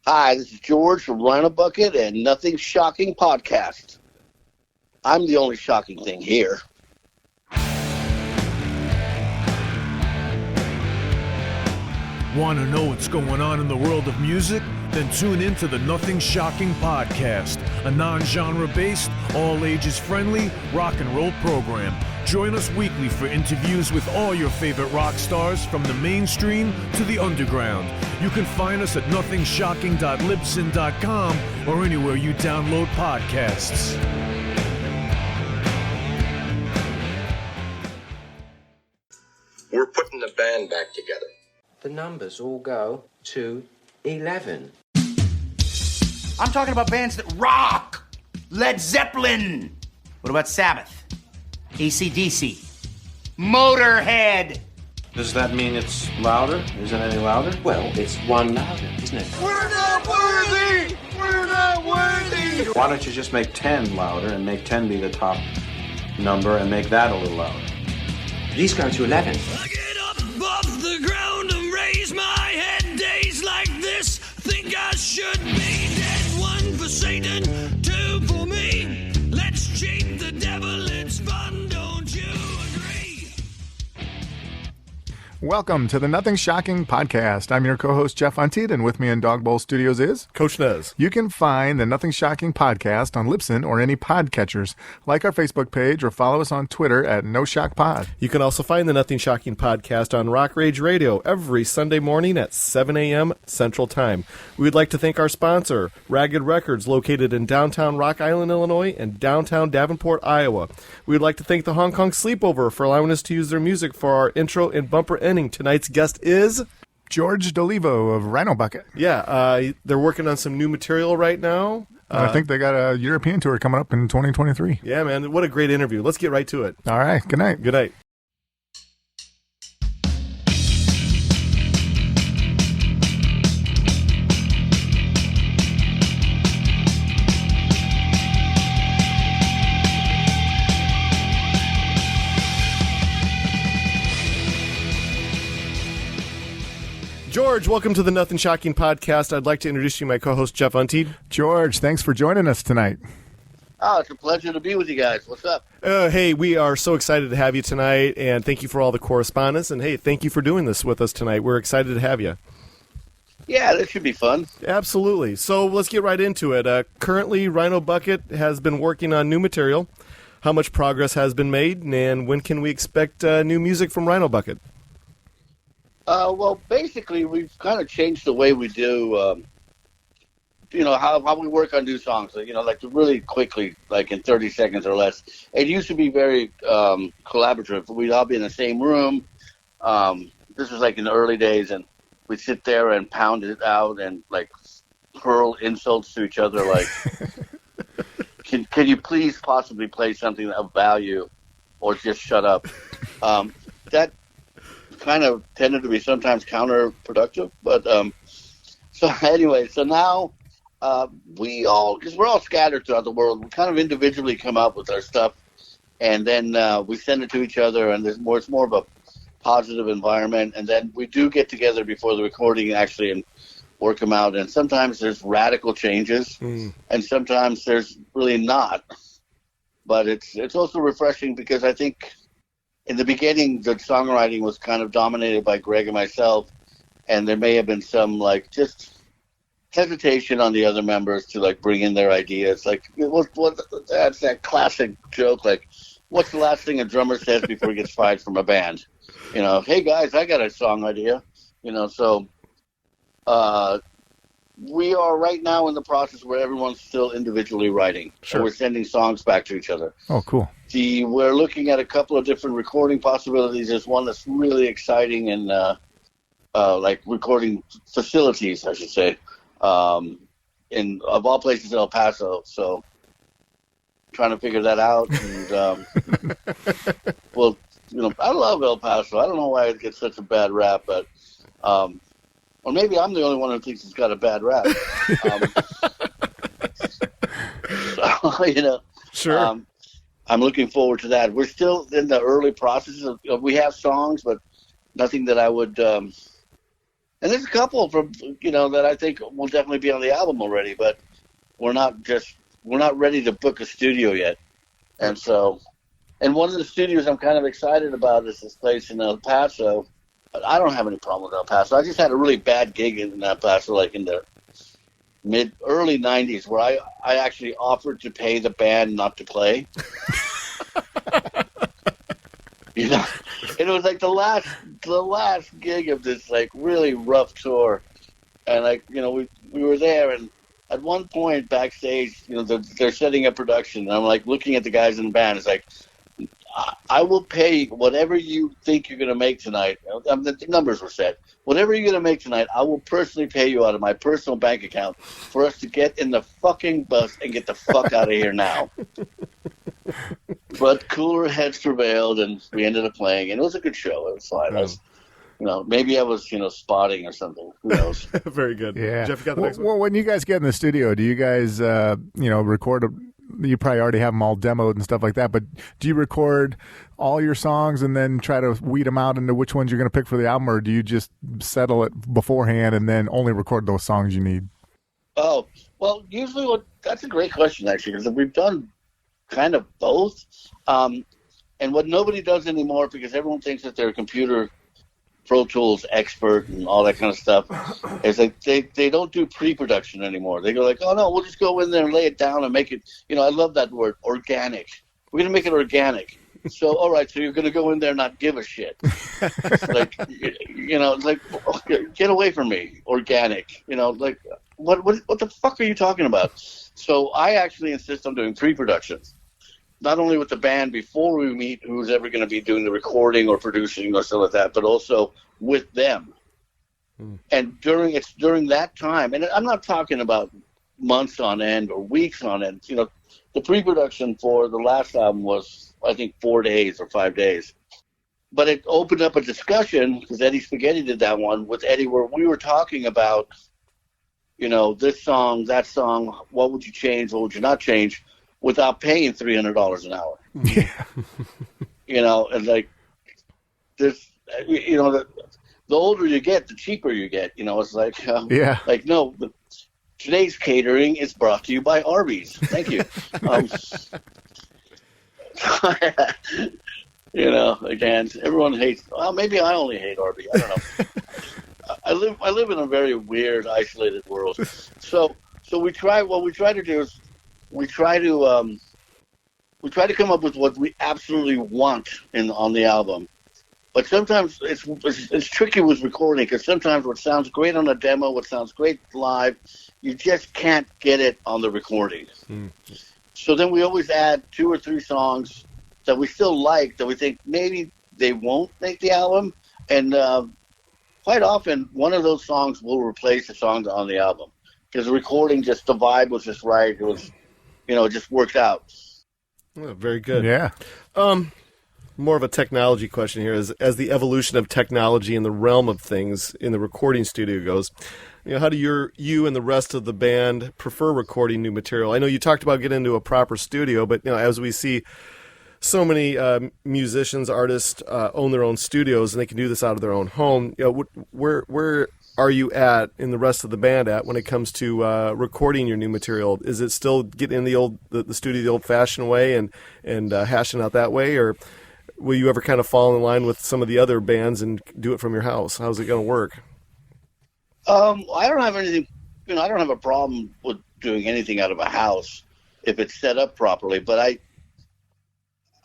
Hi, this is George from Rhino Bucket and Nothing Shocking Podcast. I'm the only shocking thing here. Want to know what's going on in the world of music? Then tune in to the Nothing Shocking Podcast, a non-genre based, all-ages friendly rock and roll program. Join us weekly for interviews with all your favorite rock stars from the mainstream to the underground. You can find us at nothingshocking.libsyn.com or anywhere you download podcasts. We're putting the band back together. The numbers all go to 11. I'm talking about bands that rock. Led Zeppelin. What about Sabbath? AC/DC. Motorhead. Does that mean it's louder? Is it any louder? Well, it's one louder, isn't it? We're not worthy! We're not worthy! Why don't you just make 10 louder and make 10 be the top number and make that a little louder? These go to 11. I get up off the ground and raise my head. Days like this, think I should be dead. One for Satan, two for me. Let's cheat the devil, it's fun, don't you agree? Welcome to the Nothing Shocking Podcast. I'm your co-host, Jeff Untied, and with me in Dog Bowl Studios is Coach Nez. You can find the Nothing Shocking Podcast on Libsyn or any podcatchers. Like our Facebook page or follow us on Twitter at NoShockPod. You can also find the Nothing Shocking Podcast on Rock Rage Radio every Sunday morning at 7 a.m. Central Time. We would like to thank our sponsor, Ragged Records, located in downtown Rock Island, Illinois, and downtown Davenport, Iowa. We would like to thank the Hong Kong Sleepover for allowing us to use their music for our intro and bumper ending. Tonight's guest is Georg Dolivo of Rhino Bucket. Yeah, they're working on some new material right now. I think they got a European tour coming up in 2023. Yeah, man, what a great interview. Let's get right to it. All right, good night. Good night. George, welcome to the Nothing Shocking Podcast. I'd like to introduce you, my co-host, Jeff Untied. George, thanks for joining us tonight. Oh, it's a pleasure to be with you guys. What's up? Hey, we are so excited to have you tonight, and thank you for all the correspondence. And, hey, thank you for doing this with us tonight. We're excited to have you. Yeah, this should be fun. Absolutely. So let's get right into it. Currently, Rhino Bucket has been working on new material. How much progress has been made, and when can we expect new music from Rhino Bucket? Well, basically, we've kind of changed the way we do, how we work on new songs, like really quickly, like in 30 seconds or less. It used to be very collaborative. We'd all be in the same room. This was like in the early days, and we'd sit there and pound it out and, like, hurl insults to each other, like, can you please possibly play something of value or just shut up? That kind of tended to be sometimes counterproductive, but so now because we're all scattered throughout the world, we kind of individually come up with our stuff, and then we send it to each other, and it's more of a positive environment, and then we do get together before the recording actually and work them out, and sometimes there's radical changes, and sometimes there's really not, but it's also refreshing because I think in the beginning, the songwriting was kind of dominated by Greg and myself, and there may have been some, like, just hesitation on the other members to, like, bring in their ideas. Like, that's that classic joke, like, what's the last thing a drummer says before he gets fired from a band? Hey, guys, I got a song idea. So we are right now in the process where everyone's still individually writing. Sure. So we're sending songs back to each other. Oh, cool. We're looking at a couple of different recording possibilities. There's one that's really exciting and like recording facilities, I should say, in of all places, El Paso. So trying to figure that out. And well, I love El Paso. I don't know why it gets such a bad rap, but or maybe I'm the only one who thinks it's got a bad rap. So, Sure. I'm looking forward to that. We're still in the early process of we have songs, but nothing that I would And there's a couple from, that I think will definitely be on the album already, but we're not ready to book a studio yet. And so, and one of the studios I'm kind of excited about is this place in El Paso. I don't have any problem with El Paso. I just had a really bad gig in El Paso, like in the early 90s, where I actually offered to pay the band not to play. It was like the last gig of this like really rough tour, and like we were there, and at one point backstage, they're setting up production, and I'm like looking at the guys in the band. It's like, I will pay whatever you think you're going to make tonight. The numbers were set. Whatever you're going to make tonight, I will personally pay you out of my personal bank account for us to get in the fucking bus and get the fuck out of here now. But cooler heads prevailed, and we ended up playing, and it was a good show. It was fine. I was, maybe I was, spotting or something. Who knows? Very good. Yeah. Jeff, you got the next one? Well, when you guys get in the studio, do you guys, record you probably already have them all demoed and stuff like that, but do you record all your songs and then try to weed them out into which ones you're going to pick for the album, or do you just settle it beforehand and then only record those songs you need? Oh, well, usually that's a great question, actually, because we've done kind of both. And what nobody does anymore, because everyone thinks that they're a computer Pro Tools expert and all that kind of stuff, is like they don't do pre-production anymore. They go like, oh no, we'll just go in there and lay it down and make it. I love that word, organic. We're gonna make it organic. So all right, so you're gonna go in there and not give a shit. It's like it's like, get away from me, organic. Like what the fuck are you talking about? So I actually insist on doing pre-production. Not only with the band before we meet who's ever going to be doing the recording or producing or stuff like that, but also with them. And during that time, and I'm not talking about months on end or weeks on end. The pre-production for the last album was, I think, 4 days or 5 days. But it opened up a discussion, because Eddie Spaghetti did that one with Eddie, where we were talking about, this song, that song, what would you change, what would you not change, without paying $300 an hour. Yeah. And like this, the older you get, the cheaper you get. It's like, yeah. Like, no, today's catering is brought to you by Arby's. Thank you. Again, everyone hates. Well, maybe I only hate Arby's. I don't know. I live in a very weird, isolated world. So we try. What we try to do is we try to come up with what we absolutely want on the album. But sometimes it's tricky with recording, because sometimes what sounds great on a demo, what sounds great live, you just can't get it on the recording. So then we always add 2 or 3 songs that we still like, that we think maybe they won't make the album. And quite often, one of those songs will replace the songs on the album, because the recording, the vibe was just right. It was, it just worked out. Oh, very good. Yeah. More of a technology question here. As the evolution of technology in the realm of things in the recording studio goes, how do you and the rest of the band prefer recording new material? I know you talked about getting into a proper studio, but as we see so many musicians, artists own their own studios, and they can do this out of their own home. Where are you at in the rest of the band at when it comes to recording your new material? Is it still getting in the studio the old-fashioned way and hashing out that way, or will you ever kind of fall in line with some of the other bands and do it from your house? How's it going to work? I don't have anything. I don't have a problem with doing anything out of a house if it's set up properly. But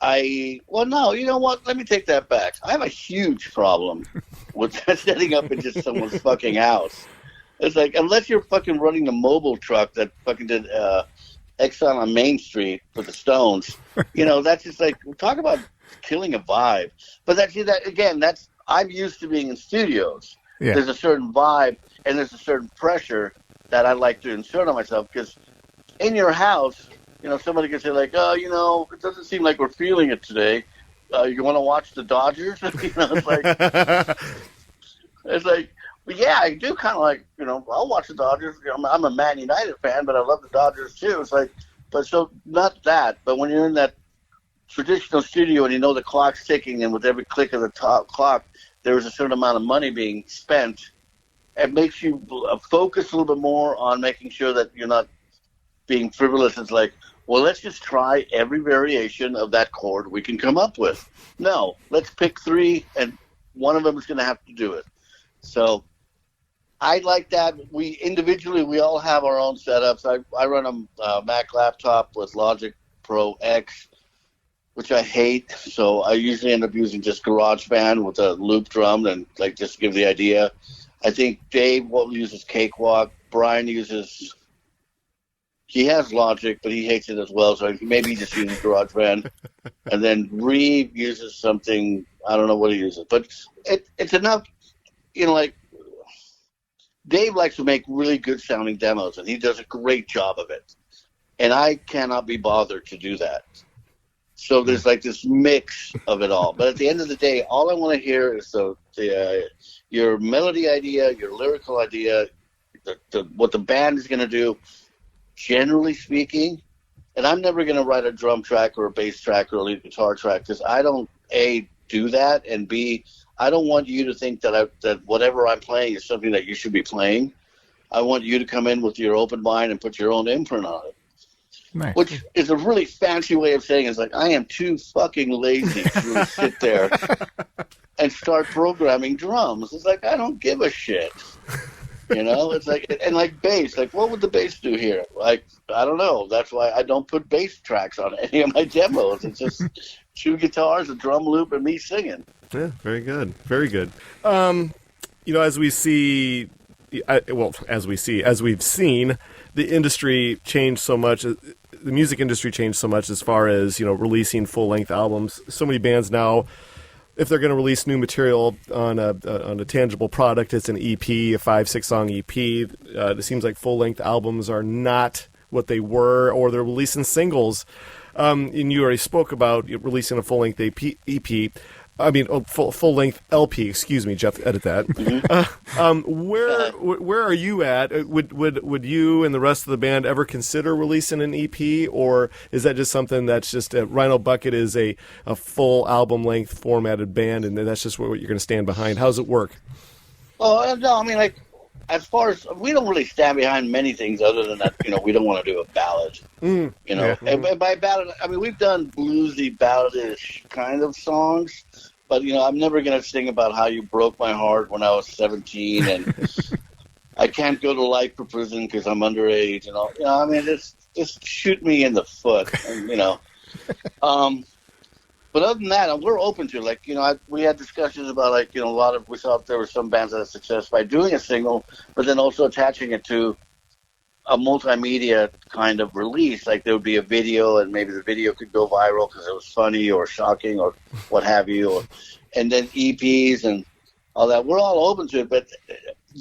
well, no, you know what? Let me take that back. I have a huge problem with setting up in just someone's fucking house. It's like, unless you're fucking running the mobile truck that fucking did Exile on Main Street for the Stones, that's just like, talk about killing a vibe. But I'm used to being in studios. Yeah. There's a certain vibe and there's a certain pressure that I like to insert on myself, because in your house, somebody can say like, oh, it doesn't seem like we're feeling it today. You want to watch the Dodgers? It's like, well, yeah, I do kind of like, I'll watch the Dodgers. I'm a Man United fan, but I love the Dodgers too. It's like, but so not that, but when you're in that traditional studio and the clock's ticking, and with every click of the clock, there is a certain amount of money being spent, it makes you focus a little bit more on making sure that you're not being frivolous. It's like, well, let's just try every variation of that chord we can come up with. No, let's pick 3, and one of them is going to have to do it. So I like that. We all have our own setups. I run a Mac laptop with Logic Pro X, which I hate. So I usually end up using just GarageBand with a loop drum and just to give the idea. I think Dave uses Cakewalk. Brian he has Logic, but he hates it as well. So maybe he just uses GarageBand. And then Reeve uses something, I don't know what he uses, but it's enough, Dave likes to make really good sounding demos, and he does a great job of it. And I cannot be bothered to do that. So there's this mix of it all. But at the end of the day, all I want to hear is your melody idea, your lyrical idea, what the band is going to do, generally speaking. And I'm never going to write a drum track or a bass track or a lead guitar track because I don't, A, do that, and B, I don't want you to think that whatever I'm playing is something that you should be playing. I want you to come in with your open mind and put your own imprint on it. Nice. Which is a really fancy way of saying I am too fucking lazy to really sit there and start programming drums. It's I don't give a shit. It's and bass. What would the bass do here? I don't know. That's why I don't put bass tracks on any of my demos. It's just 2 guitars, a drum loop, and me singing. Yeah, very good. Very good. As we've seen, the industry changed so much. The music industry changed so much as far as, releasing full-length albums. So many bands now, if they're going to release new material on a tangible product, it's an EP, a 5-6 song EP. It seems like full-length albums are not what they were, or they're releasing singles. And you already spoke about releasing a full-length EP. Full-length LP. Excuse me, Jeff. Edit that. Where are you at? Would you and the rest of the band ever consider releasing an EP, or is that just something that's just Rhino Bucket is a full album-length formatted band, and that's just what you're going to stand behind? How does it work? Oh no, as far as we don't really stand behind many things other than that, we don't want to do a ballad. And by ballad, we've done bluesy, balladish kind of songs, but I'm never going to sing about how you broke my heart when I was 17 and I can't go to life for prison because I'm underage and all. Just shoot me in the foot, and, But other than that, we're open to it. We had discussions about we thought there were some bands that had success by doing a single, but then also attaching it to a multimedia kind of release. There would be a video, and maybe the video could go viral because it was funny or shocking or what have you, and then EPs and all that. We're all open to it, but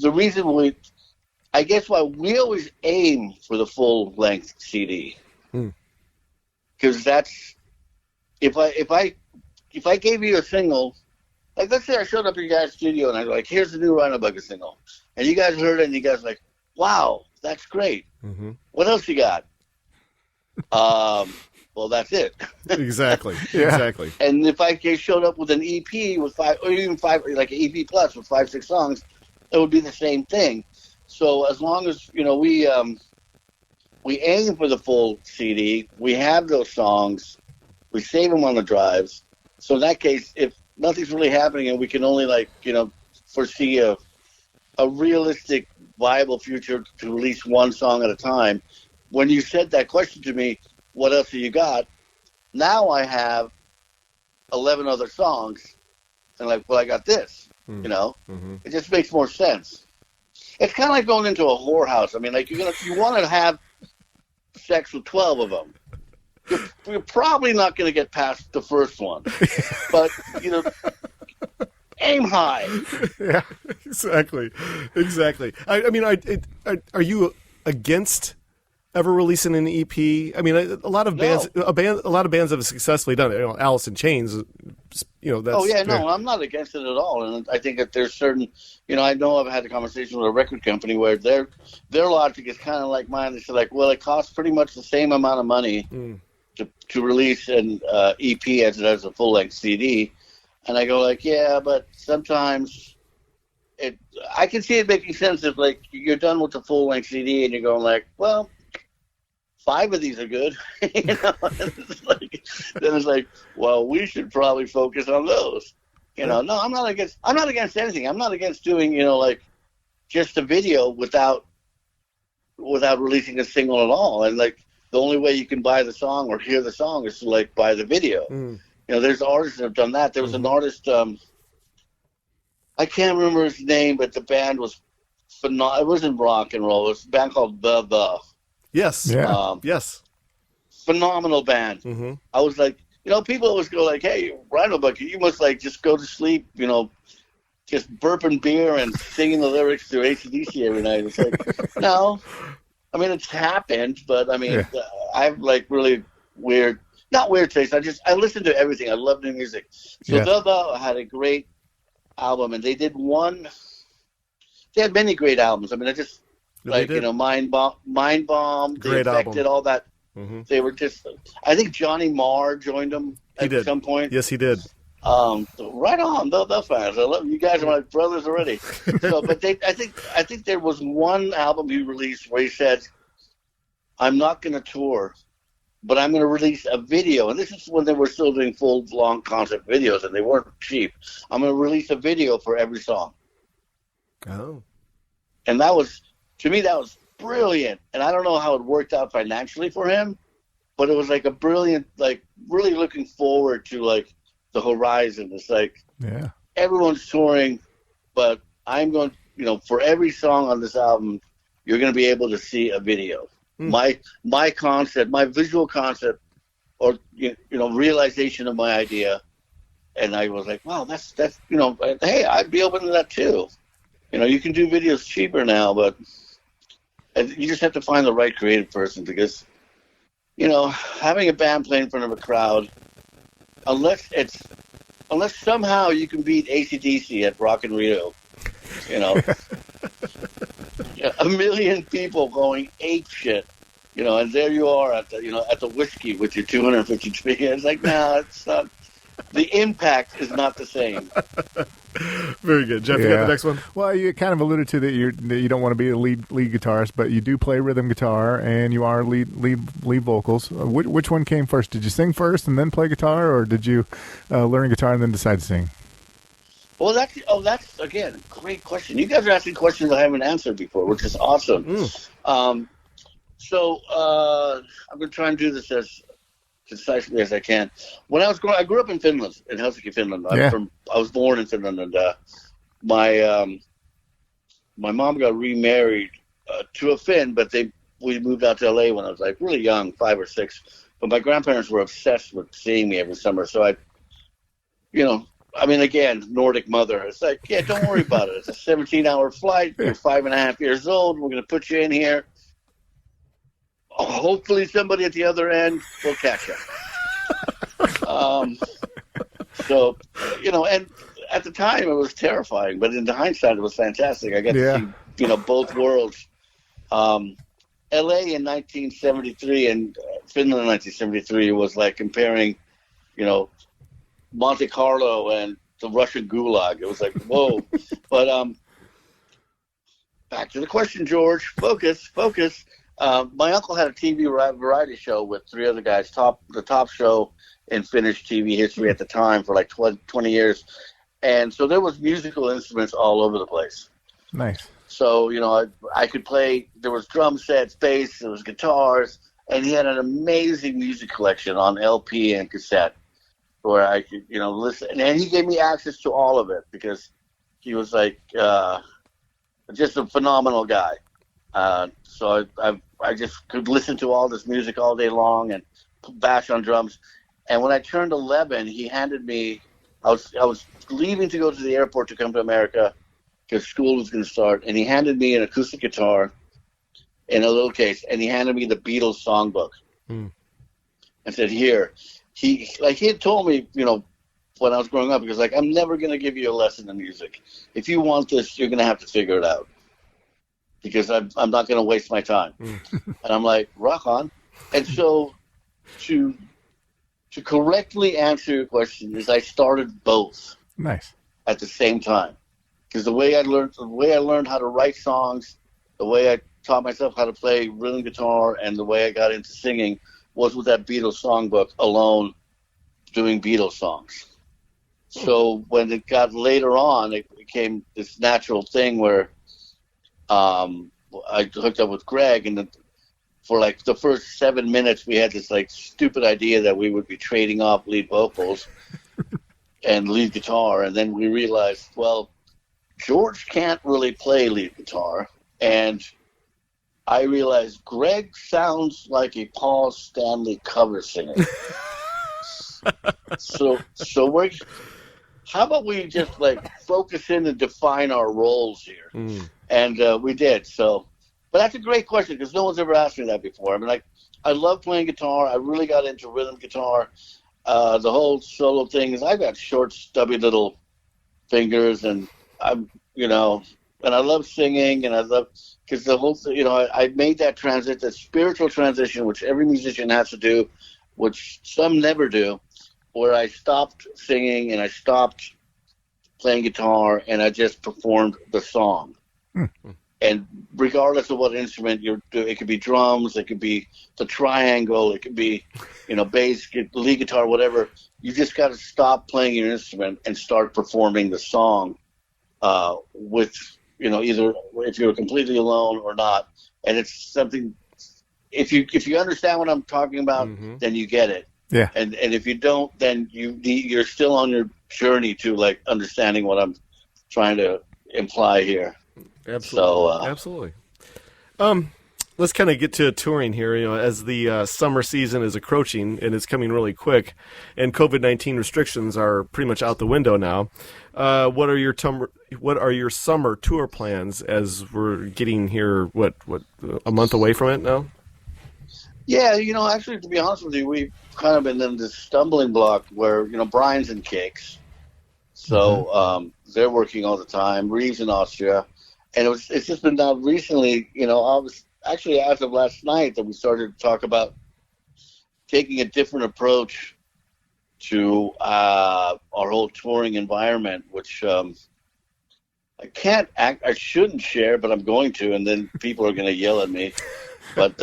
the reason I guess why we always aim for the full length CD, because that's. If I gave you a single, let's say I showed up at your guys' studio and I go here's the new Rhino Bucket single, and you guys heard it and you guys were wow, that's great. Mm-hmm. What else you got? Well, that's it. Exactly. Exactly. And if I showed up with an EP with 5, or even 5, an EP plus with 5-6 songs, it would be the same thing. So as long as we aim for the full CD, we have those songs. We save them on the drives. So in that case, if nothing's really happening and we can only foresee a realistic, viable future to release one song at a time, when you said that question to me, what else have you got? Now I have 11 other songs, and I got this. Mm-hmm. It just makes more sense. It's kind of like going into a whorehouse. You want to have sex with 12 of them. You're probably not going to get past the first one, but aim high. Yeah, exactly. Are you against ever releasing an EP? A lot of bands, a lot of bands have successfully done it. Alice in Chains. That's. Oh yeah, no, I'm not against it at all, and I think that there's certain. I know I've had a conversation with a record company where their logic is kind of like mine. They say it costs pretty much the same amount of money. To release an EP as it has a full-length CD. And I go yeah, but sometimes I can see it making sense if like you're done with the full length CD and you're going like, well, 5 of these are good. You know, then it's like, well, we should probably focus on those. You know, no, I'm not against anything. I'm not against doing, you know, like just a video without releasing a single at all. And like the only way you can buy the song or hear the song is to like buy the video. You know, there's artists that have done that. There was an artist, I can't remember his name, but the band was phenomenal. It wasn't rock and roll. It was a band called The. Yes. Yeah. Yes. Phenomenal band. I was like, you know, people always go like, hey, Rhino Bucket, you must like just go to sleep, you know, just burping beer and singing the lyrics to AC/DC every night. It's like, no. I mean, it's happened, but I mean, I have like really not weird taste. I listen to everything. I love new music. So The had a great album, and they did they had many great albums. I mean, you know, Mind Bomb, great Infected, album. all that. They were just, I think Johnny Marr joined them at some point. Yes, he did. Right on, the fans. I love you guys are my brothers already. So, but I think there was one album he released where he said, "I'm not going to tour, but I'm going to release a video." And this is when they were still doing full long concept videos, and they weren't cheap. I'm going to release a video for every song. Oh, and that was, to me, that was brilliant. And I don't know how it worked out financially for him, but it was like a brilliant, like really looking forward to like the horizon. It's like, everyone's touring, but I'm going, you know, for every song on this album, you're going to be able to see a video. My concept, my visual concept, or, you know, realization of my idea. And I was like, wow, that's, you know, hey, I'd be open to that too. You know, you can do videos cheaper now, but you just have to find the right creative person, because, you know, having a band play in front of a crowd, unless somehow you can beat AC/DC at Rock in Rio, you know, 1 million people going ape shit, you know, and there you are at the Whiskey with your 250 speakers. It's like, nah, it's not. The impact is not the same. Very good. Jeff, you got the next one? Well, you kind of alluded to that you don't want to be a lead guitarist, but you do play rhythm guitar, and you are lead vocals. Which one came first? Did you sing first and then play guitar, or did you learn guitar and then decide to sing? Well, that's again a great question. You guys are asking questions I haven't answered before, which is awesome. So I'm going to try and do this as concisely as I can. When I was growing, I grew up in Finland, in Helsinki, Finland. I was born in Finland, and my mom got remarried to a Finn, but we moved out to LA when I was like really young, 5 or 6. But my grandparents were obsessed with seeing me every summer, so I mean, again, Nordic mother. It's like, yeah, don't worry about it. It's a 17-hour flight. You're 5.5 years old. We're going to put you in here. Hopefully somebody at the other end will catch you. So, you know, and at the time it was terrifying, but in hindsight it was fantastic. I got to see, you know, both worlds. LA in 1973 and Finland in 1973 was like comparing, you know, Monte Carlo and the Russian Gulag. It was like, whoa. But back to the question, George. Focus. My uncle had a TV variety show with 3 other guys, the top show in Finnish TV history at the time for like 20 years. And so there was musical instruments all over the place. Nice. So, you know, I could play, there was drum sets, bass, there was guitars, and he had an amazing music collection on LP and cassette where I could, you know, listen. And he gave me access to all of it because he was like just a phenomenal guy. So I just could listen to all this music all day long and bash on drums. And when I turned 11, he handed me, I was leaving to go to the airport to come to America because school was going to start, and he handed me an acoustic guitar in a little case, and he handed me the Beatles songbook and said, here. He had told me, you know, when I was growing up, he was like, I'm never going to give you a lesson in music. If you want this, you're going to have to figure it out because I'm not going to waste my time. And I'm like, rock on. And so to correctly answer your question is I started both. Nice. At the same time. because the way I learned how to write songs, the way I taught myself how to play rhythm guitar, and the way I got into singing was with that Beatles songbook alone, doing Beatles songs. So when it got later on, it became this natural thing where I hooked up with Greg, and for like the first 7 minutes, we had this like stupid idea that we would be trading off lead vocals and lead guitar, and then we realized, well, George can't really play lead guitar, and I realized Greg sounds like a Paul Stanley cover singer. so we're, how about we just like focus in and define our roles here? And we did. So, but that's a great question because no one's ever asked me that before. I mean, like, I love playing guitar. I really got into rhythm guitar. The whole solo thing is I've got short, stubby little fingers, and I'm, and I love singing, and I love, because the whole thing, I made that that spiritual transition, which every musician has to do, which some never do, where I stopped singing and I stopped playing guitar and I just performed the song. And regardless of what instrument you're doing, it could be drums, it could be the triangle, it could be, bass, lead guitar, whatever. You just got to stop playing your instrument and start performing the song with, either if you're completely alone or not. And it's something, if you understand what I'm talking about, then you get it. Yeah. And if you don't, then you're still on your journey to like understanding what I'm trying to imply here. Absolutely. Absolutely. Let's kind of get to touring here. As the summer season is approaching and it's coming really quick, and COVID-19 restrictions are pretty much out the window now. What are your summer tour plans as we're getting here? What a month away from it now? Yeah, actually, to be honest with you, we've kind of been in this stumbling block where Brian's in Kicks, so they're working all the time. Reeves in Austria. And it's just been now recently, I was actually as of last night that we started to talk about taking a different approach to our whole touring environment, which I shouldn't share, but I'm going to, and then people are going to yell at me. But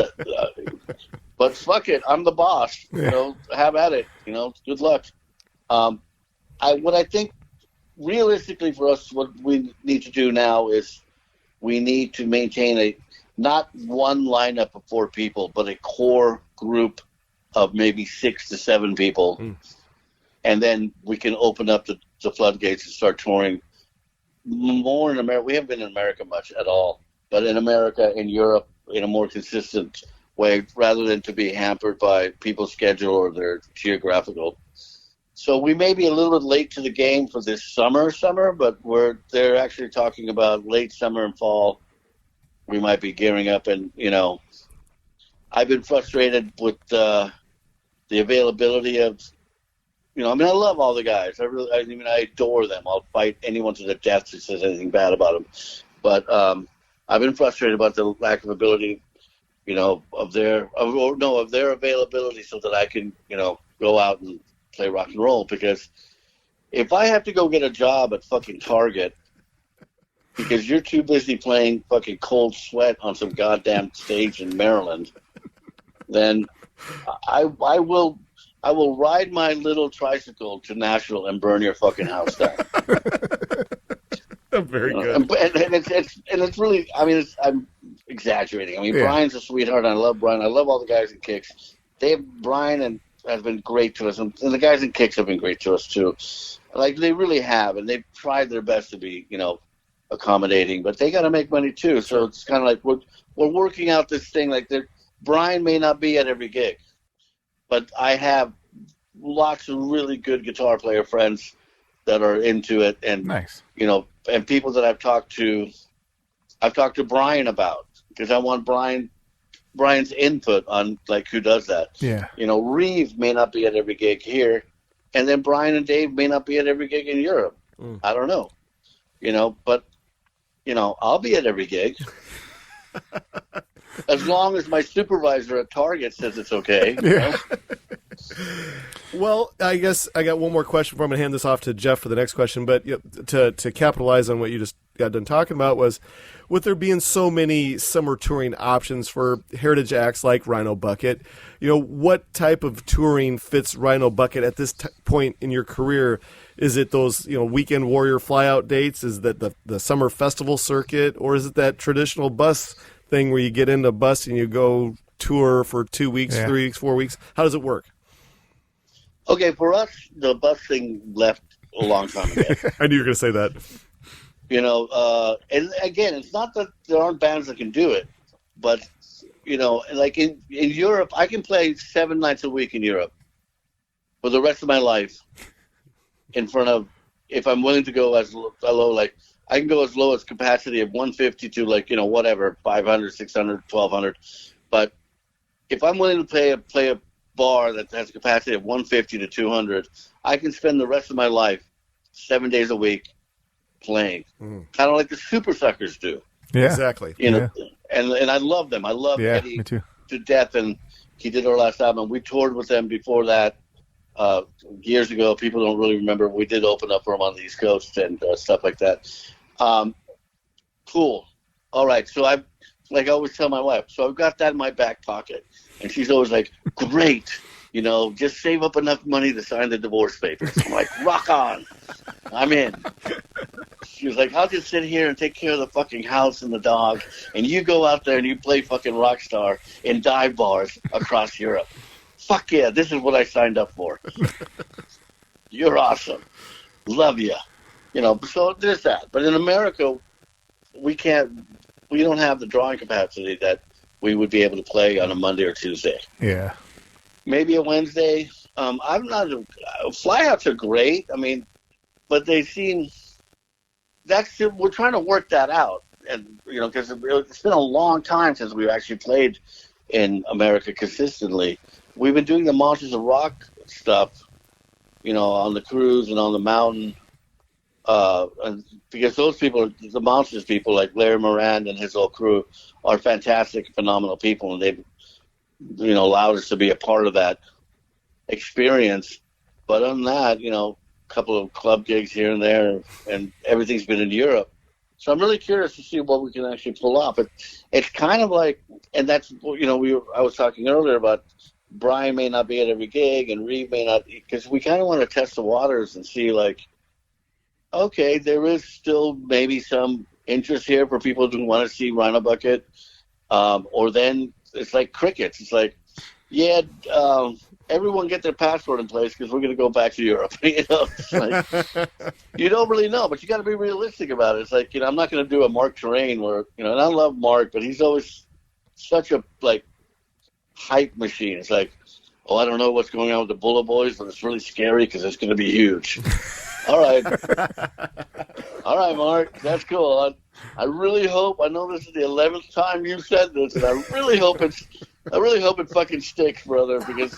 fuck it, I'm the boss. Have at it. Good luck. What I think realistically for us, what we need to do now is we need to maintain not one lineup of 4 people, but a core group of maybe 6 to 7 people. And then we can open up the floodgates and start touring more in America. We haven't been in America much at all, but in America, in Europe, in a more consistent way, rather than to be hampered by people's schedule or their geographical. So we may be a little bit late to the game for this summer, but they're actually talking about late summer and fall. We might be gearing up, and I've been frustrated with the availability of, I love all the guys. I adore them. I'll fight anyone to the death who says anything bad about them. But I've been frustrated about the lack of ability, of their availability, so that I can, go out and play rock and roll. Because if I have to go get a job at fucking Target because you're too busy playing fucking Cold Sweat on some goddamn stage in Maryland, then I will ride my little tricycle to Nashville and burn your fucking house down. Very good. And it's really, I'm exaggerating. Brian's a sweetheart, and I love Brian. I love all the guys in Kicks. Brian has been great to us, and the guys in Kicks have been great to us too. Like, they really have, and they've tried their best to be, accommodating, but they got to make money too. So it's kind of like we're working out this thing. Like, Brian may not be at every gig, but I have lots of really good guitar player friends that are into it, and nice. And people that I've talked to Brian about, because I want Brian's input on like who does that. Yeah. Reeve may not be at every gig here, and then Brian and Dave may not be at every gig in Europe. I don't know. But I'll be at every gig. As long as my supervisor at Target says it's okay. Yeah. Well, I guess I got one more question before I'm going to hand this off to Jeff for the next question. But to capitalize on what you just got done talking about was, with there being so many summer touring options for heritage acts like Rhino Bucket, what type of touring fits Rhino Bucket at this point in your career? Is it those weekend warrior flyout dates? Is that the summer festival circuit, or is it that traditional bus thing where you get into a bus and you go tour for 2 weeks, 3 weeks, 4 weeks? How does it work? Okay, for us, the bus thing left a long time ago. I knew you were going to say that. And again, it's not that there aren't bands that can do it, but, like in Europe, I can play 7 nights a week in Europe for the rest of my life in front of, if I'm willing to go as low, like, I can go as low as capacity of 150 to, like, whatever, 500, 600, 1,200. But if I'm willing to play a bar that has a capacity of 150 to 200, I can spend the rest of my life 7 days a week playing, kind of like the Super Suckers do. Yeah, exactly. And I love them. I love Eddie to death, and he did our last album. We toured with them before that years ago. People don't really remember. We did open up for them on the East Coast and stuff like that. Cool. All right. So I always tell my wife, so I've got that in my back pocket. And she's always like, great, just save up enough money to sign the divorce papers. I'm like, rock on. I'm in. She was like, I'll just sit here and take care of the fucking house and the dog, and you go out there and you play fucking rock star in dive bars across Europe. Fuck yeah, this is what I signed up for. You're awesome. Love you. So there's that. But in America, we don't have the drawing capacity that we would be able to play on a Monday or Tuesday. Yeah. Maybe a Wednesday. Flyouts are great. But they seem, we're trying to work that out. And, because it's been a long time since we've actually played in America consistently. We've been doing the Monsters of Rock stuff, on the cruise and on the mountain. And because those people, the Monsters people, like Larry Moran and his whole crew, are fantastic, phenomenal people, and they've, allowed us to be a part of that experience. But other than that, a couple of club gigs here and there, and everything's been in Europe. So I'm really curious to see what we can actually pull off. It's kind of like, and that's, I was talking earlier about Brian may not be at every gig, and Reeve may not, because we kind of want to test the waters and see, like, okay, there is still maybe some interest here for people who want to see Rhino Bucket. Or then it's like crickets. It's like, everyone get their passport in place because we're going to go back to Europe. It's like, you don't really know, but you got to be realistic about it. It's like, I'm not going to do a Mark Terrain where, and I love Mark, but he's always such a, like, hype machine. It's like, I don't know what's going on with the Bullet Boys, but it's really scary because it's going to be huge. All right, Mark, that's cool. I really hope. I know this is the 11th time you've said this, and I really hope it fucking sticks, brother, because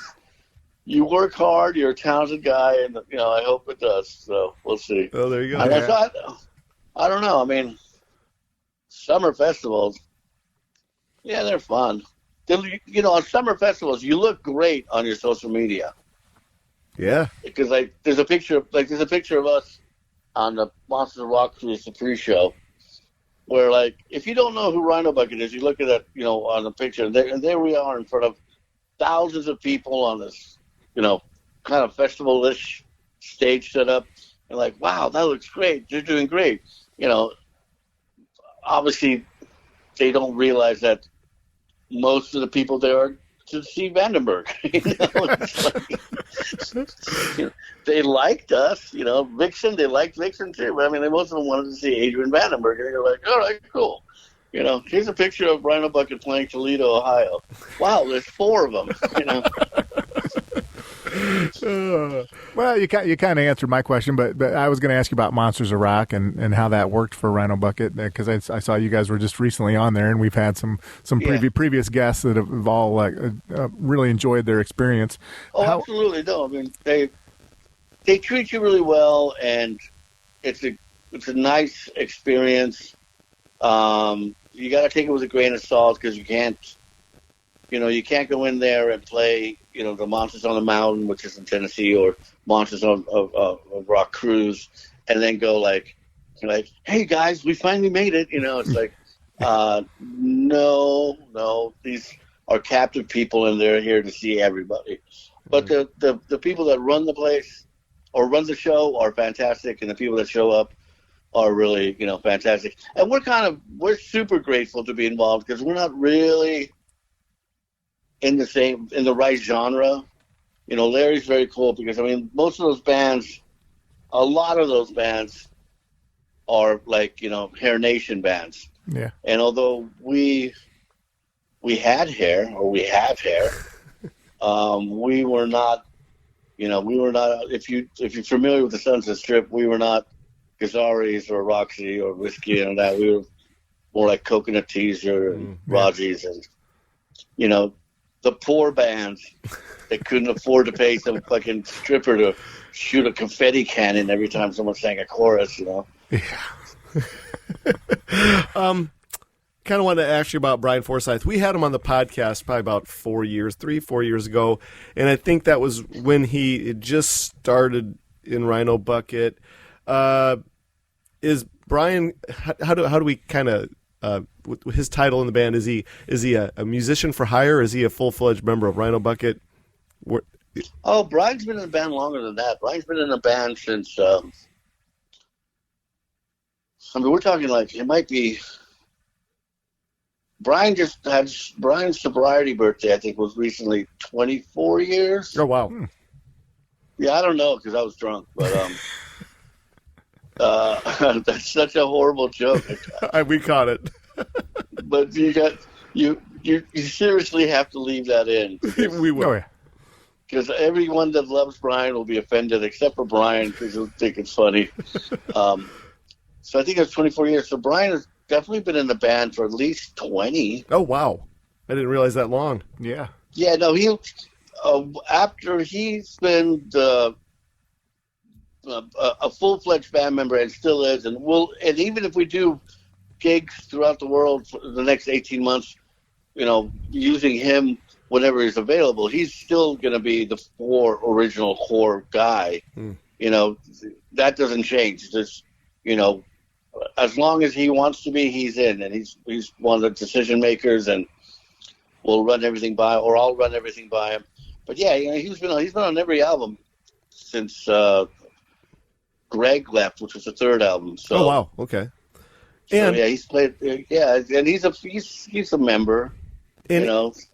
you work hard. You're a talented guy, and I hope it does. So we'll see. Oh, there you go. I don't know. Summer festivals, they're fun. On summer festivals, you look great on your social media. Yeah, because there's a picture of us on the Monsters of Rock Cruise, the pre-show, where, like, if you don't know who Rhino Bucket is, you look at that, on the picture, and there we are in front of thousands of people on this, kind of festival-ish stage setup, and like, wow, that looks great. They're doing great. Obviously, they don't realize that most of the people there are to see Vandenberg. They liked us, Vixen. They liked Vixen too. But most of them wanted to see Adrian Vandenberg, and they're like, all right, cool. Here's a picture of Rhino Bucket playing Toledo, Ohio. Wow, there's 4 of them. Well, you kind of answered my question, but I was going to ask you about Monsters of Rock and how that worked for Rhino Bucket, because I saw you guys were just recently on there, and we've had some previous guests that have all really enjoyed their experience. Absolutely. No, they treat you really well, and it's a nice experience. You got to take it with a grain of salt because you can't You can't go in there and play, the Monsters on the Mountain, which is in Tennessee, or Monsters of Rock Cruise, and then go like, hey guys, we finally made it. It's like, no, these are captive people, and they're here to see everybody. But the people that run the place or run the show are fantastic, and the people that show up are really, fantastic. And we're super grateful to be involved because we're not really in the right genre. Larry's very cool because, most of those bands, a lot of those bands are like, Hair Nation bands. Yeah. And although we had hair, or we have hair, we were not, if you're familiar with the Sunset Strip, we were not Gazaris or Roxy or Whiskey and that. We were more like Coconut Teaser and Raji's and, the poor bands that couldn't afford to pay some fucking stripper to shoot a confetti cannon every time someone sang a chorus, Yeah. Kind of wanted to ask you about Brian Forsyth. We had him on the podcast probably about 4 years ago, and I think that was when he had just started in Rhino Bucket. Is Brian? How do we kind of with his title in the band? Is he a musician for hire? Or is he a full-fledged member of Rhino Bucket? Oh, Brian's been in the band longer than that. Brian's been in the band since. We're talking like it might be. Brian just had Brian's sobriety birthday. I think was recently 24 years. Oh wow! Yeah, I don't know because I was drunk, but that's such a horrible joke. We caught it. But you seriously have to leave that in. We will. Oh, yeah. Because everyone that loves Brian will be offended, except for Brian, because he'll think it's funny. So I think it's 24 years. So Brian has definitely been in the band for at least 20. Oh, wow. I didn't realize that long. Yeah. Yeah, no, after he's been a full-fledged band member and still is, and even if we do gigs throughout the world for the next 18 months, using him whenever he's available, he's still going to be the original core guy. That doesn't change. Just, as long as he wants to be, he's in, and he's one of the decision makers, and we'll run everything by, or I'll run everything by him. But yeah, he's been on every album since Greg left, which was the third album. So, oh wow, okay. And so, yeah, he's played. Yeah, and he's a member. And,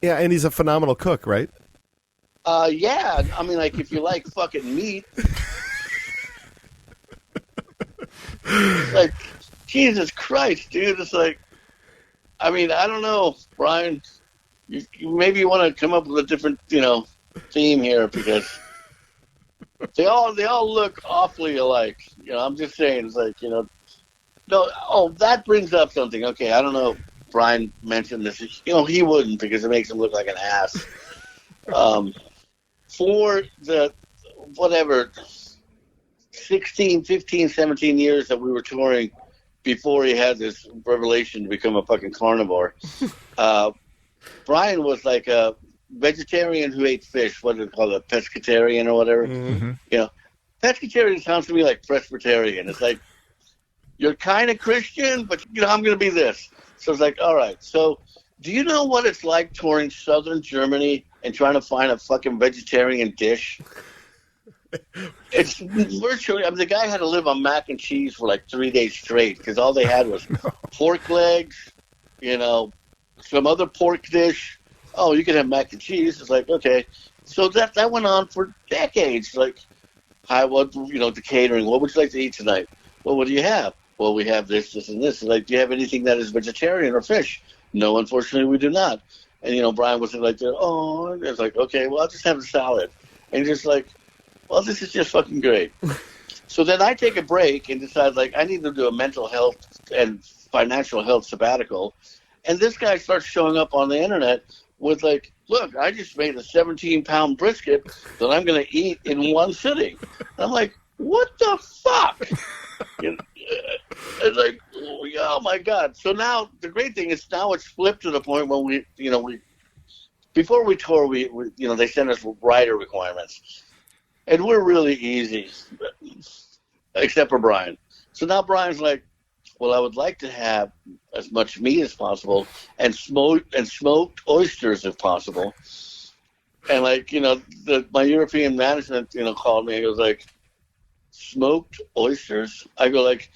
yeah, and he's a phenomenal cook, right? Yeah. Like if you like fucking meat, like Jesus Christ, dude. It's like, I don't know, Brian. You maybe want to come up with a different, theme here because they all look awfully alike. I'm just saying, it's like, no. Oh, that brings up something. Okay, I don't know. Brian mentioned this. He wouldn't because it makes him look like an ass. For the, 16, 15, 17 years that we were touring before he had this revelation to become a fucking carnivore, Brian was like a vegetarian who ate fish. What do they call it? Pescatarian or whatever. Mm-hmm. Pescatarian sounds to me like Presbyterian. It's like, you're kind of Christian, but I'm going to be this. So it's like, all right. So do you know what it's like touring southern Germany and trying to find a fucking vegetarian dish? It's virtually, the guy had to live on mac and cheese for like 3 days straight because all they had was pork legs, some other pork dish. Oh, you can have mac and cheese. It's like, okay. So that went on for decades. Like, the catering. What would you like to eat tonight? Well, what do you have? Well, we have this, this, and this. Like, do you have anything that is vegetarian or fish? No, unfortunately, we do not. And, Brian was like, oh, it's like, okay, well, I'll just have a salad. And just like, well, this is just fucking great. So then I take a break and decide, like, I need to do a mental health and financial health sabbatical. And this guy starts showing up on the internet with, like, look, I just made a 17-pound brisket that I'm going to eat in one sitting. And I'm like, what the fuck? It's like, oh my God. So now the great thing is now it's flipped to the point when we before we tour, we they send us rider requirements, and we're really easy, except for Brian. So now Brian's like, well, I would like to have as much meat as possible and smoked oysters if possible. And like, my European management, called me and goes like, smoked oysters? I go like,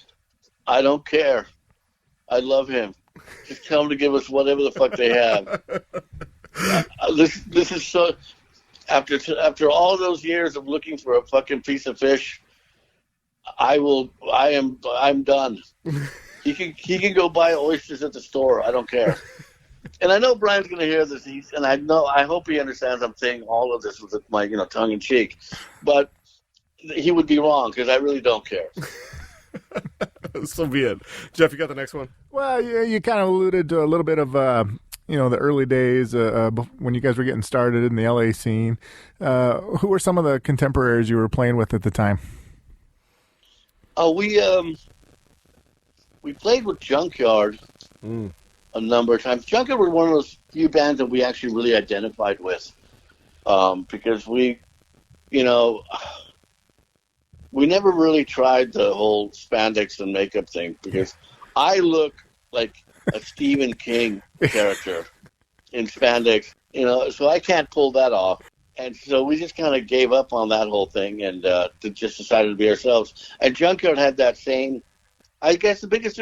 I don't care. I love him. Just tell him to give us whatever the fuck they have. This is so. After all those years of looking for a fucking piece of fish, I'm done. He can go buy oysters at the store. I don't care. And I know Brian's going to hear this, and I hope he understands I'm saying all of this with my tongue in cheek, but he would be wrong because I really don't care. So be it. Jeff, you got the next one? Well, you kind of alluded to a little bit of the early days when you guys were getting started in the LA scene. Who were some of the contemporaries you were playing with at the time? Oh, we played with Junkyard a number of times. Junkyard were one of those few bands that we actually really identified with, because we never really tried the whole spandex and makeup thing, because I look like a Stephen King character in spandex, so I can't pull that off. And so we just kind of gave up on that whole thing and just decided to be ourselves. And Junkyard had that same, I guess the biggest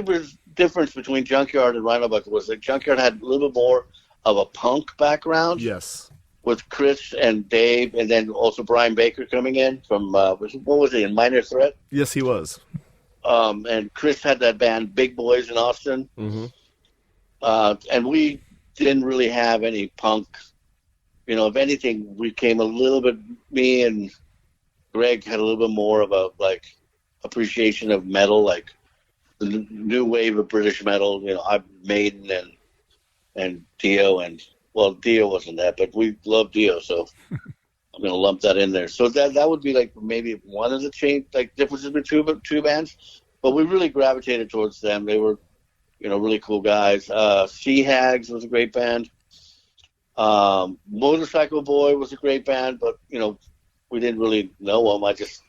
difference between Junkyard and Rhino Bucket was that Junkyard had a little bit more of a punk background. Yes. With Chris and Dave, and then also Brian Baker coming in from, what was he, in Minor Threat? Yes, he was. And Chris had that band Big Boys in Austin. Mm-hmm. And we didn't really have any punk. If anything, we came a little bit, me and Greg had a little bit more of a, appreciation of metal, like the new wave of British metal, I'm Maiden and Dio, and, well, Dio wasn't that, but we love Dio, so I'm going to lump that in there. So that would be, maybe one of the differences between two bands, but we really gravitated towards them. They were, really cool guys. Sea Hags was a great band. Motorcycle Boy was a great band, but we didn't really know them. I just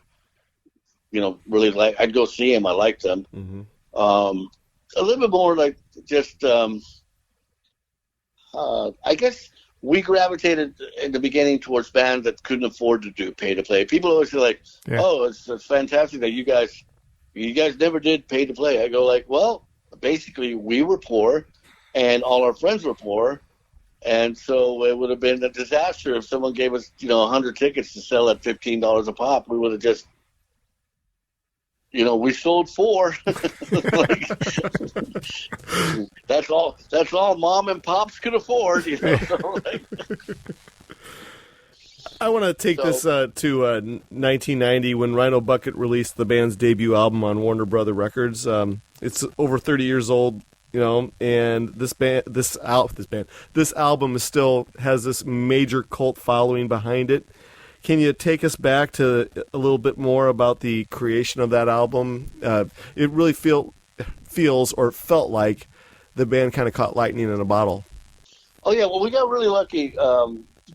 really I'd go see them. I liked them. Mm-hmm. A little bit more I guess we gravitated in the beginning towards bands that couldn't afford to do pay to play. People always say oh, it's fantastic that you guys never did pay to play. I go well, basically we were poor and all our friends were poor. And so it would have been a disaster if someone gave us, 100 tickets to sell at $15 a pop. We would have just, we sold 4. That's all mom and pops could afford. I want to take this to 1990 when Rhino Bucket released the band's debut album on Warner Brother Records. It's over 30 years old. And this album still has this major cult following behind it. Can you take us back to a little bit more about the creation of that album? It really feels or felt like the band kind of caught lightning in a bottle. Oh yeah, well we got really lucky.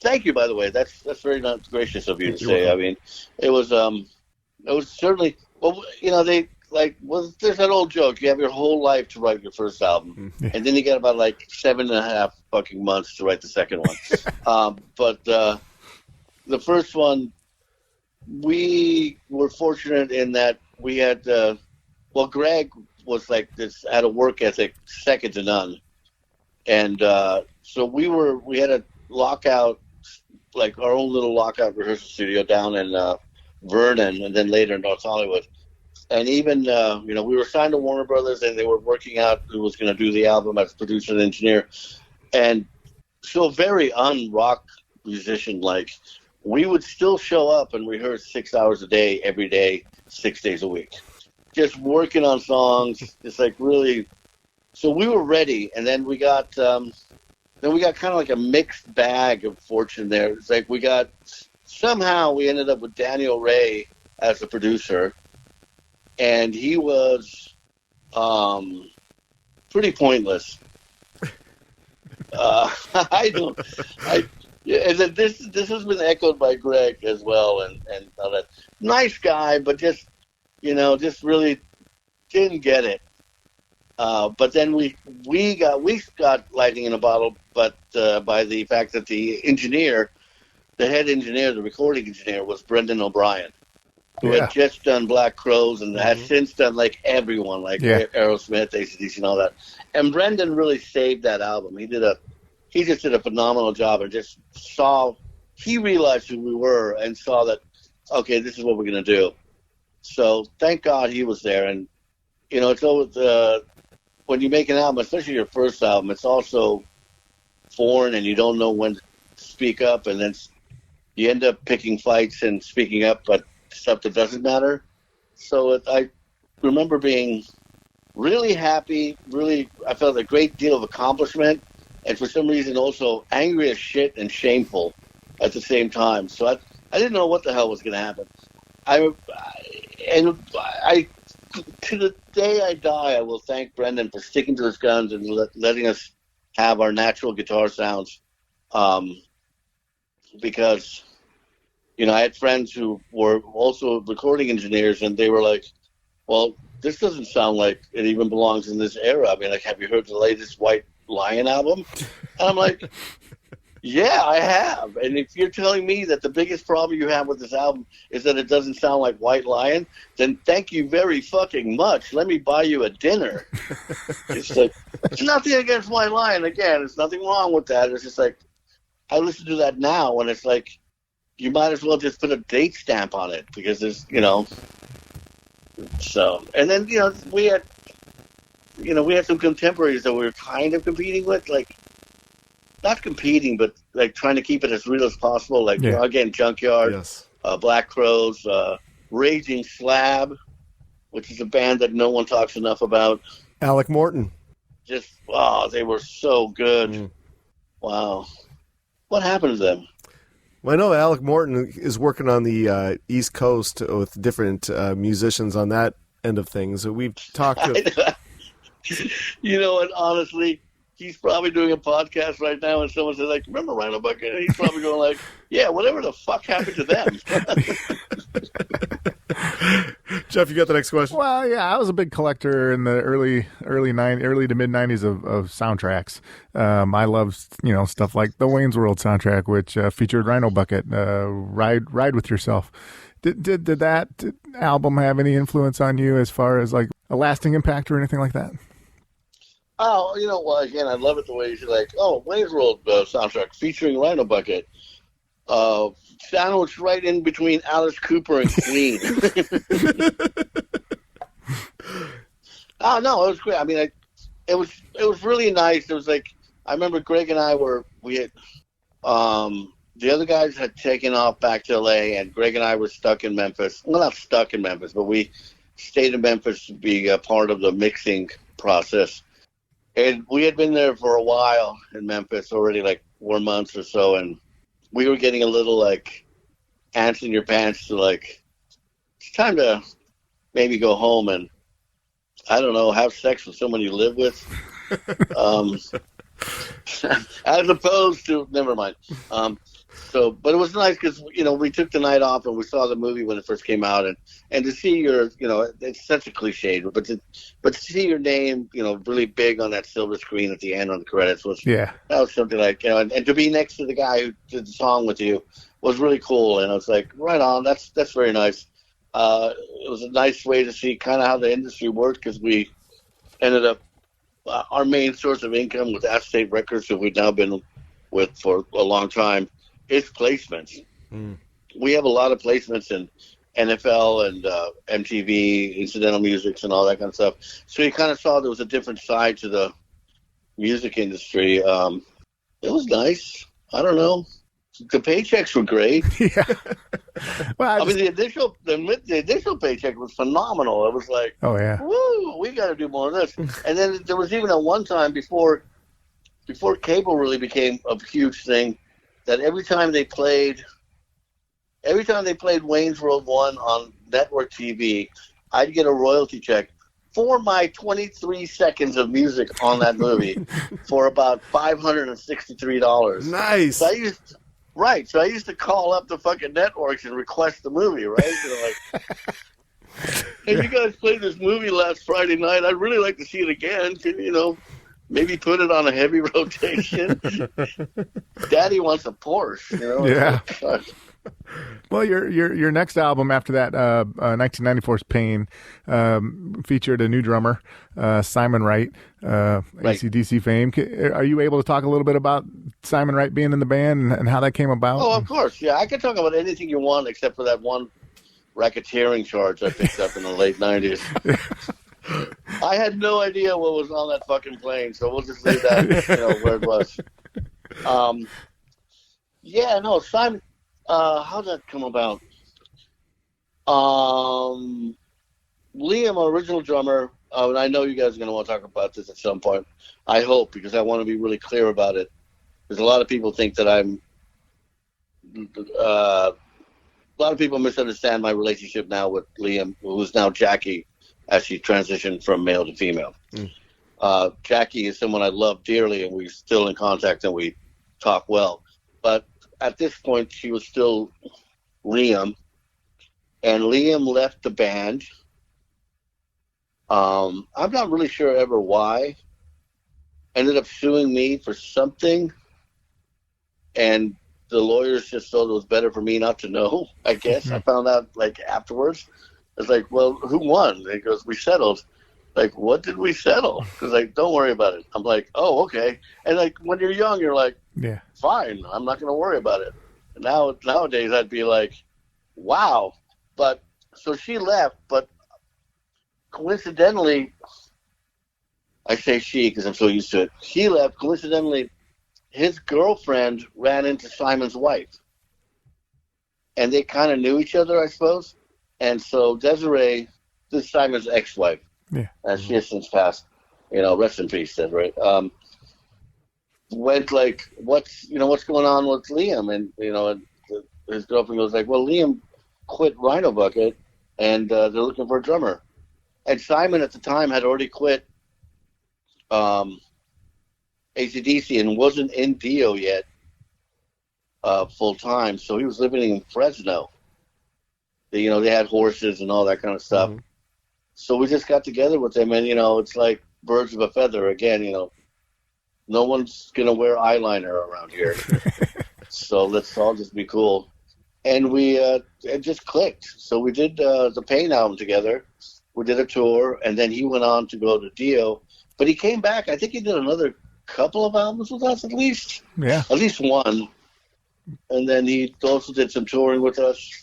Thank you, by the way. That's very gracious of you to say. I mean, it was certainly there's that old joke. You have your whole life to write your first album, and then you get about 7.5 fucking months to write the second one. But the first one, we were fortunate in that we had, Greg was this, had a work ethic second to none, and so we had a lockout, our own little lockout rehearsal studio down in Vernon, and then later in North Hollywood. And even, we were signed to Warner Brothers, and they were working out who was going to do the album as producer and engineer. And so very un-rock musician-like, we would still show up and rehearse 6 hours a day, every day, 6 days a week. Just working on songs, just really... So we were ready, and then we got kind of a mixed bag of fortune there. It's somehow we ended up with Daniel Ray as the producer. And he was pretty pointless. Yeah, and then this has been echoed by Greg as well, and all that. Nice guy, but just just really didn't get it. But then we got lightning in a bottle, but by the fact that the head engineer, the recording engineer, was Brendan O'Brien, who had just done Black Crowes and has since done like everyone, like Aerosmith, AC/DC, and all that. And Brendan really saved that album. He just did a phenomenal job, and he realized who we were and saw that, okay, this is what we're going to do. So thank God he was there. And it's always when you make an album, especially your first album, it's also foreign, and you don't know when to speak up, and then you end up picking fights and speaking up, but stuff that doesn't matter. So I remember being really happy, I felt a great deal of accomplishment, and for some reason also angry as shit and shameful at the same time. So I didn't know what the hell was going to happen. To the day I die, I will thank Brendan for sticking to his guns and letting us have our natural guitar sounds. Because, I had friends who were also recording engineers, and they were like, well, this doesn't sound like it even belongs in this era. I mean, like, have you heard the latest White Lion album? And I'm like, yeah, I have. And if you're telling me that the biggest problem you have with this album is that it doesn't sound like White Lion, then thank you very fucking much. Let me buy you a dinner. It's like, it's nothing against White Lion. Again, there's nothing wrong with that. It's just like, I listen to that now, and it's like, you might as well just put a date stamp on it, because there's, So, and then, we had some contemporaries that we were kind of competing with, like, not competing, but like trying to keep it as real as possible. Like, again, Junkyard, Black Crowes, Raging Slab, which is a band that no one talks enough about. Alec Morton. Just, they were so good. Wow. What happened to them? Well, I know Alec Morton is working on the East Coast with different musicians on that end of things. We've talked to... and honestly, he's probably doing a podcast right now, and someone says, like, remember Rhino Bucket? And he's probably going like, yeah, whatever the fuck happened to them? Jeff, you got the next question? Well, yeah, I was a big collector in the early to mid 90s of soundtracks. I loved, stuff like the Wayne's World soundtrack, which featured Rhino Bucket, Ride With Yourself. Did that album have any influence on you as far as like a lasting impact or anything like that? Oh, well, again, I love it the way you say, like, Wayne's World soundtrack featuring Rhino Bucket. Sandwiched right in between Alice Cooper and Queen. Oh, no, it was great. I mean, it was really nice. It was like, I remember Greg and I the other guys had taken off back to LA, and Greg and I were stuck in Memphis. Well, not stuck in Memphis, but we stayed in Memphis to be a part of the mixing process. And we had been there for a while in Memphis, already like 4 months or so, and we were getting a little like ants in your pants to like, it's time to maybe go home and, I don't know, have sex with someone you live with. As opposed to, never mind. But it was nice because, we took the night off and we saw the movie when it first came out, and to see your, it's such a cliche, but to see your name, really big on that silver screen at the end on the credits that was something like, and to be next to the guy who did the song with you was really cool. And I was like, right on, that's very nice. It was a nice way to see kind of how the industry worked, because we ended up, our main source of income with Acetate Records, who we've now been with for a long time, is placements. We have a lot of placements in NFL and MTV, incidental musics, and all that kind of stuff. So you kind of saw there was a different side to the music industry. It was nice. I don't know. The paychecks were great. Yeah. Well, the initial paycheck was phenomenal. It was like, oh yeah, woo, we got to do more of this. And then there was even a one time before cable really became a huge thing, that every time they played Wayne's World 1 on network TV, I'd get a royalty check for my 23 seconds of music on that movie for about $563. Nice. So Right. So I used to call up the fucking networks and request the movie, right? Hey, you guys played this movie last Friday night. I'd really like to see it again. Can maybe put it on a heavy rotation? Daddy wants a Porsche, Yeah. Well, your next album after that, 1994's Pain, featured a new drummer, Simon Wright, AC/DC fame. Are you able to talk a little bit about Simon Wright being in the band and how that came about? Oh, of course. Yeah, I can talk about anything you want except for that one racketeering charge I picked up in the late 90s. I had no idea what was on that fucking plane, so we'll just leave that where it was. Simon... how'd that come about? Liam, our original drummer, and I know you guys are going to want to talk about this at some point. I hope, because I want to be really clear about it. Because a lot of people think that a lot of people misunderstand my relationship now with Liam, who is now Jackie, as she transitioned from male to female. Jackie is someone I love dearly, and we're still in contact and we talk well. But at this point, she was still Liam, and Liam left the band. I'm not really sure ever why. Ended up suing me for something, and the lawyers just thought it was better for me not to know, I guess. I found out, afterwards. It's like, well, who won? He goes, we settled. Like, what did we settle? Because, don't worry about it. I'm like, oh, okay. And, when you're young, you're like, yeah, fine, I'm not going to worry about it. Nowadays, I'd be like, wow. But, so she left, but coincidentally, I say she because I'm so used to it. She left, coincidentally, his girlfriend ran into Simon's wife. And they kind of knew each other, I suppose. And so Desiree, this is Simon's ex-wife. Yeah. And she has since passed. Rest in peace, Desiree. Went what's going on with Liam? And, his girlfriend goes well, Liam quit Rhino Bucket, and they're looking for a drummer. And Simon at the time had already quit AC/DC and wasn't in Dio yet full time, so he was living in Fresno. They had horses and all that kind of stuff. Mm-hmm. So we just got together with him, and it's like birds of a feather again. No one's gonna wear eyeliner around here, so let's all just be cool. And we it just clicked. So we did the Pain album together. We did a tour, and then he went on to go to Dio. But he came back. I think he did another couple of albums with us, at least. Yeah. At least one. And then he also did some touring with us.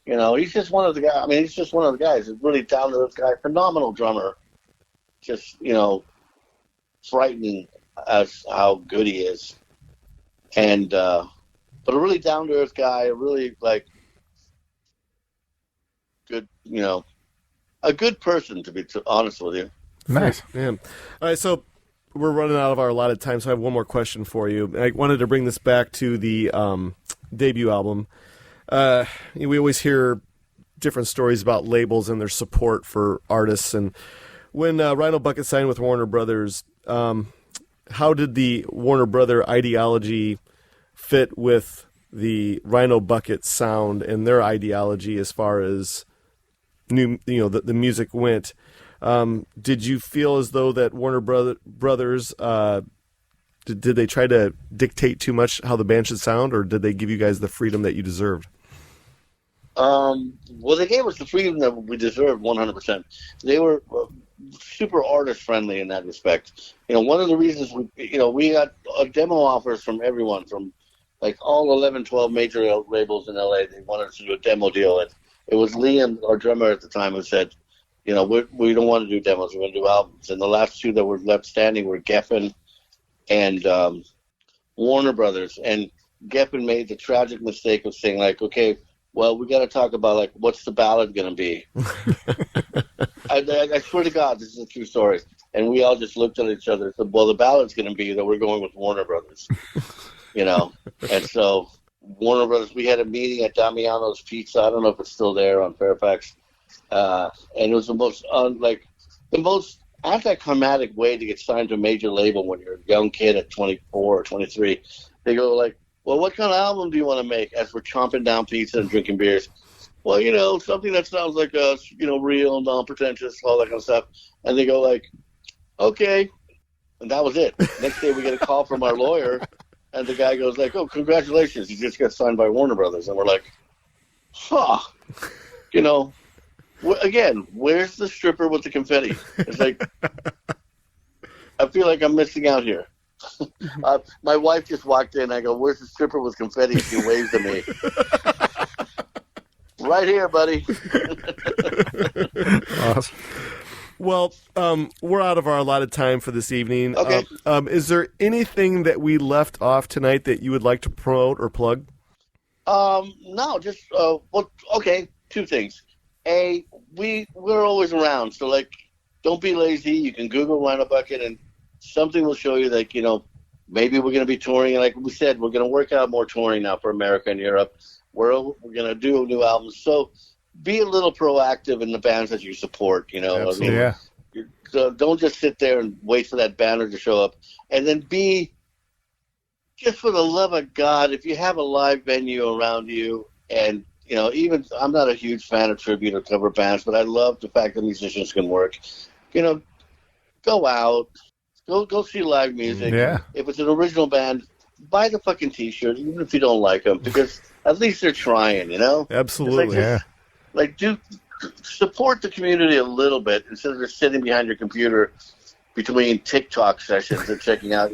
He's just one of the guys. He's just one of the guys. He's really down-to-earth guy. Phenomenal drummer. Just, frightening as how good he is. And, but a really down-to-earth guy, a really, good, a good person, to be honest with you. Nice. Yeah. All right, so we're running out of our allotted time, so I have one more question for you. I wanted to bring this back to the debut album. We always hear different stories about labels and their support for artists. And when Rhino Bucket signed with Warner Brothers, how did the Warner Brother ideology fit with the Rhino Bucket sound and their ideology as far as the music went? Did you feel as though that Warner Brothers did they try to dictate too much how the band should sound, or did they give you guys the freedom that you deserved? Well, they gave us the freedom that we deserved 100%. They were super artist friendly in that respect. One of the reasons we got demo offers from everyone, from all 11, 12 major labels in LA. They wanted us to do a demo deal. And it was Liam, our drummer at the time, who said, we don't want to do demos. We want to do albums. And the last two that were left standing were Geffen and Warner Brothers. And Geffen made the tragic mistake of saying, okay, well, we got to talk about, what's the ballad going to be? I swear to God, this is a true story. And we all just looked at each other and said, well, the ballad's going to be that we're going with Warner Brothers. And so Warner Brothers, we had a meeting at Damiano's Pizza. I don't know if it's still there on Fairfax. And it was the most anticlimactic way to get signed to a major label when you're a young kid at 24 or 23. They go well, what kind of album do you want to make? As we're chomping down pizza and drinking beers. Well, something that sounds like us, real, non-pretentious, all that kind of stuff. And they go like, okay. And that was it. Next day we get a call from our lawyer, and the guy goes like, oh, congratulations, you just got signed by Warner Brothers. And we're like, huh. Again, where's the stripper with the confetti? It's like, I feel like I'm missing out here. My wife just walked in. I go, where's the stripper with confetti? She waves at me. Right here, buddy. Awesome. Well, we're out of our allotted time for this evening. Okay. Is there anything that we left off tonight that you would like to promote or plug? No, just, okay, two things. A, we're always around, so, like, don't be lazy. You can Google Rhino Bucket, and something will show you that, maybe we're going to be touring. And like we said, we're going to work out more touring now for America and Europe. We're going to do new albums. So be a little proactive in the bands that you support, Absolutely. Yeah. So don't just sit there and wait for that banner to show up. And then be, just for the love of God, if you have a live venue around you, and, even I'm not a huge fan of tribute or cover bands, but I love the fact that musicians can work. Go out. Go see live music. Yeah. If it's an original band, buy the fucking T-shirt, even if you don't like them, because at least they're trying, Absolutely. Support the community a little bit instead of just sitting behind your computer between TikTok sessions and checking out,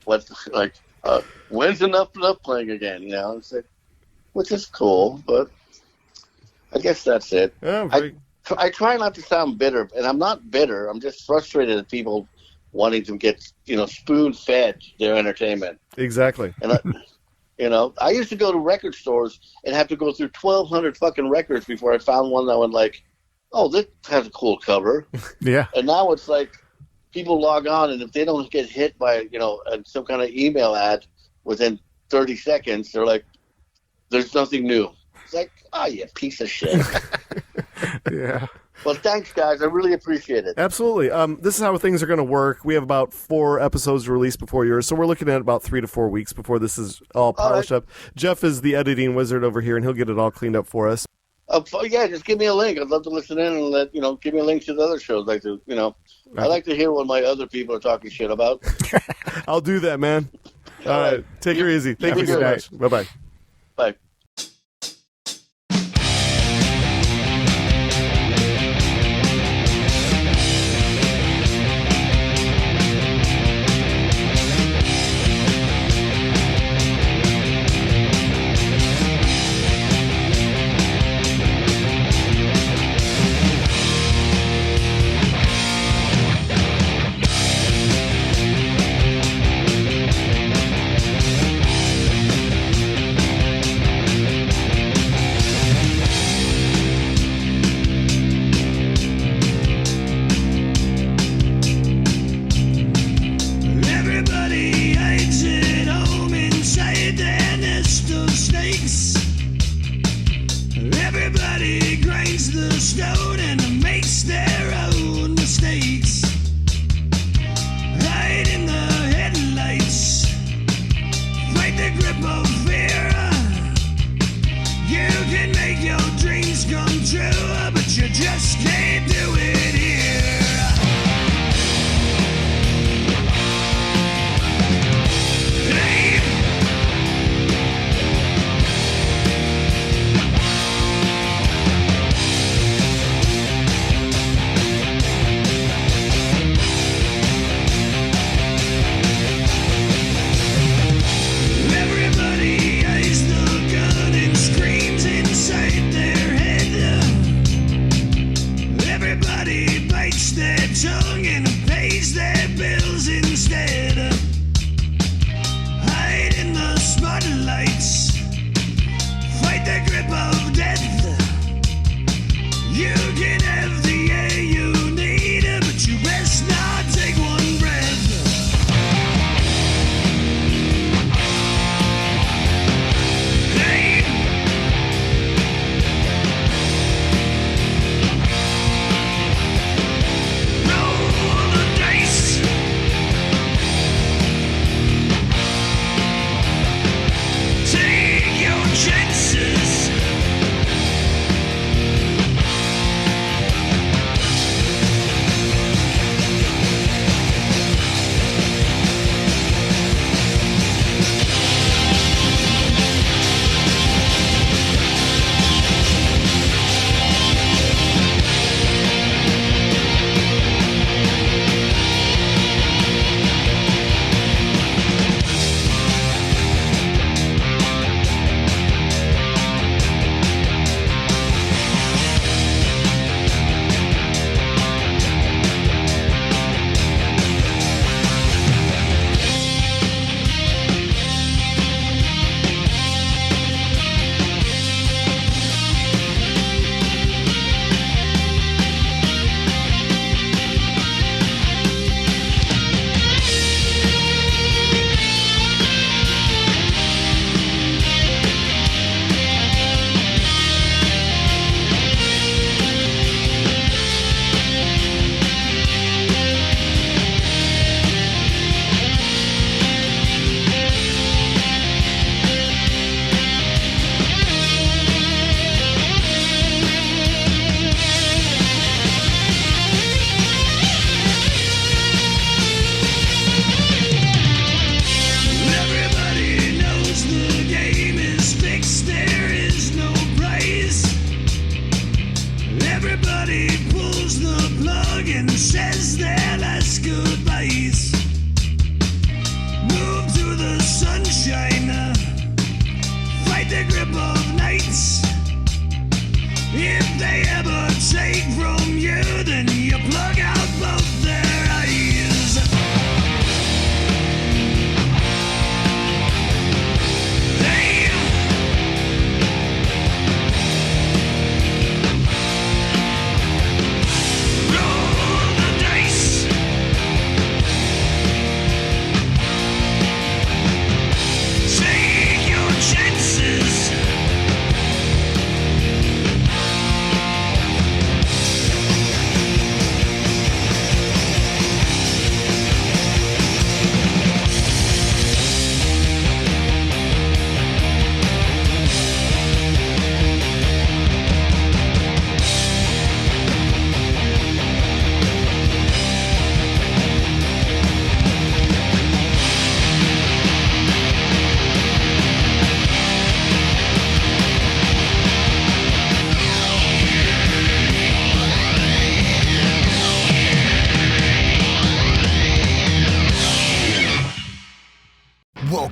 when's enough playing again, It's like, which is cool, but I guess that's it. I try not to sound bitter, and I'm not bitter. I'm just frustrated at people wanting to get, spoon-fed their entertainment. Exactly. And, I used to go to record stores and have to go through 1,200 fucking records before I found one that went like, oh, this has a cool cover. Yeah. And now it's like people log on, and if they don't get hit by, some kind of email ad within 30 seconds, they're like, there's nothing new. It's like, oh, you piece of shit. Yeah. Well, thanks, guys. I really appreciate it. Absolutely. This is how things are going to work. We have about 4 episodes to release before yours, so we're looking at about 3 to 4 weeks before this is all polished up. Jeff is the editing wizard over here, and he'll get it all cleaned up for us. Yeah, just give me a link. I'd love to listen in and give me a link to the other shows. I like to hear what my other people are talking shit about. I'll do that, man. All right. Take her easy. Thank you so much. Bye-bye. Bye.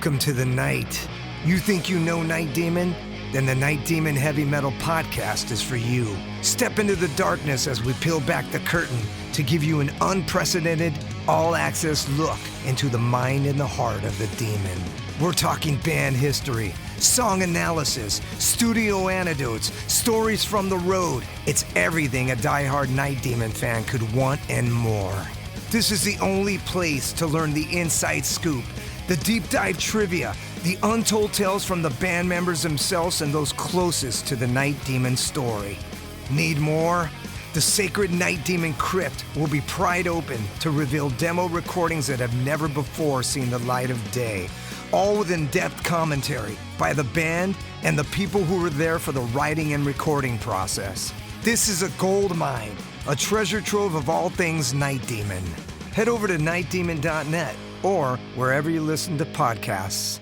Welcome to the night. You think you know Night Demon? Then the Night Demon Heavy Metal Podcast is for you. Step into the darkness as we peel back the curtain to give you an unprecedented, all-access look into the mind and the heart of the demon. We're talking band history, song analysis, studio anecdotes, stories from the road. It's everything a diehard Night Demon fan could want and more. This is the only place to learn the inside scoop, the deep dive trivia, the untold tales from the band members themselves and those closest to the Night Demon story. Need more? The sacred Night Demon Crypt will be pried open to reveal demo recordings that have never before seen the light of day, all with in-depth commentary by the band and the people who were there for the writing and recording process. This is a gold mine, a treasure trove of all things Night Demon. Head over to nightdemon.net or wherever you listen to podcasts.